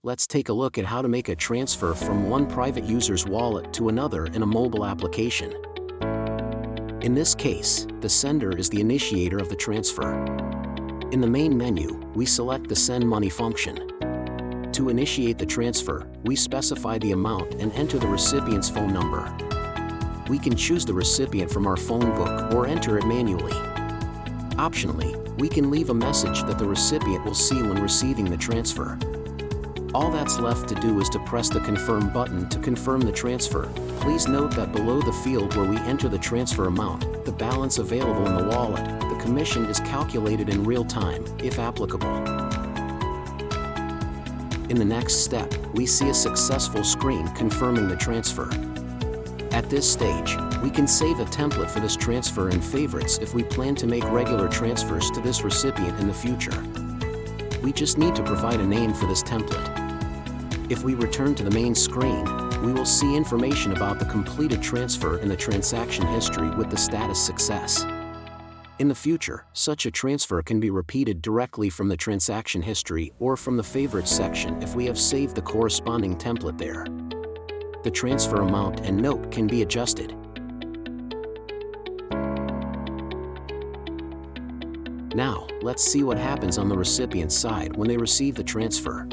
Let's take a look at how to make a transfer from one private user's wallet to another in a mobile application. In this case, the sender is the initiator of the transfer. In the main menu, we select the Send Money function. To initiate the transfer, we specify the amount and enter the recipient's phone number. We can choose the recipient from our phone book or enter it manually. Optionally, we can leave a message that the recipient will see when receiving the transfer. All that's left to do is to press the Confirm button to confirm the transfer. Please note that below the field where we enter the transfer amount, the balance available in the wallet, the commission is calculated in real time, if applicable. In the next step, we see a successful screen confirming the transfer. At this stage, we can save a template for this transfer in favorites if we plan to make regular transfers to this recipient in the future. We just need to provide a name for this template. If we return to the main screen, we will see information about the completed transfer in the transaction history with the status success. In the future, such a transfer can be repeated directly from the transaction history or from the favorites section if we have saved the corresponding template there. The transfer amount and note can be adjusted. Now, let's see what happens on the recipient's side when they receive the transfer.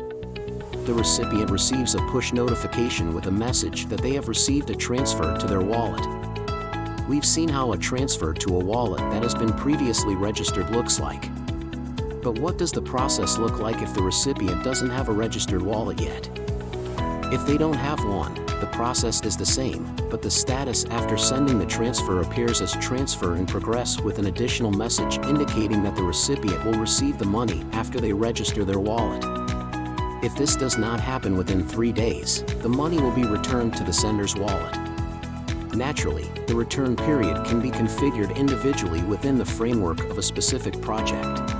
The recipient receives a push notification with a message that they have received a transfer to their wallet. We've seen how a transfer to a wallet that has been previously registered looks like. But what does the process look like if the recipient doesn't have a registered wallet yet? If they don't have one, the process is the same, but the status after sending the transfer appears as transfer in progress with an additional message indicating that the recipient will receive the money after they register their wallet. If this does not happen within 3 days, the money will be returned to the sender's wallet. Naturally, the return period can be configured individually within the framework of a specific project.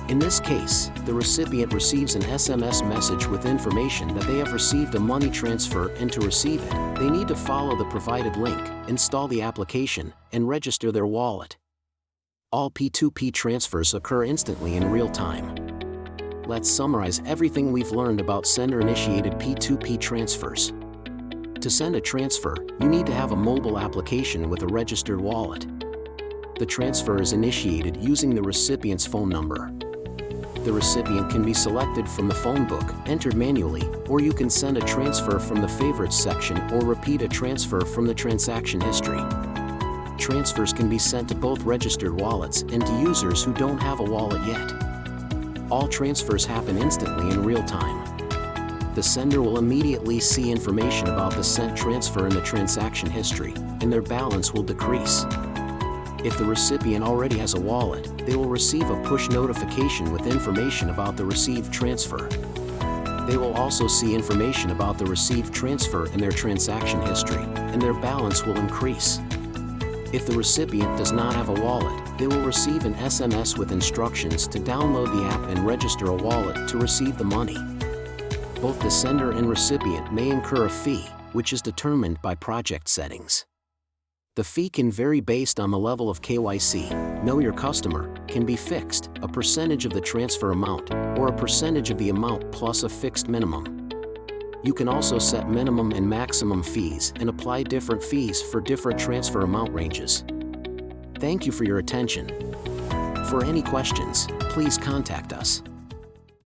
In this case, the recipient receives an SMS message with information that they have received a money transfer, and to receive it, they need to follow the provided link, install the application, and register their wallet. All P2P transfers occur instantly in real time. Let's summarize everything we've learned about sender-initiated P2P transfers. To send a transfer, you need to have a mobile application with a registered wallet. The transfer is initiated using the recipient's phone number. The recipient can be selected from the phone book, entered manually, or you can send a transfer from the favorites section or repeat a transfer from the transaction history. Transfers can be sent to both registered wallets and to users who don't have a wallet yet. All transfers happen instantly in real time. The sender will immediately see information about the sent transfer in the transaction history, and their balance will decrease. If the recipient already has a wallet, they will receive a push notification with information about the received transfer. They will also see information about the received transfer in their transaction history, and their balance will increase. If the recipient does not have a wallet, they will receive an SMS with instructions to download the app and register a wallet to receive the money. Both the sender and recipient may incur a fee, which is determined by project settings. The fee can vary based on the level of KYC, Know Your Customer, can be fixed, a percentage of the transfer amount, or a percentage of the amount plus a fixed minimum. You can also set minimum and maximum fees and apply different fees for different transfer amount ranges. Thank you for your attention. For any questions, please contact us.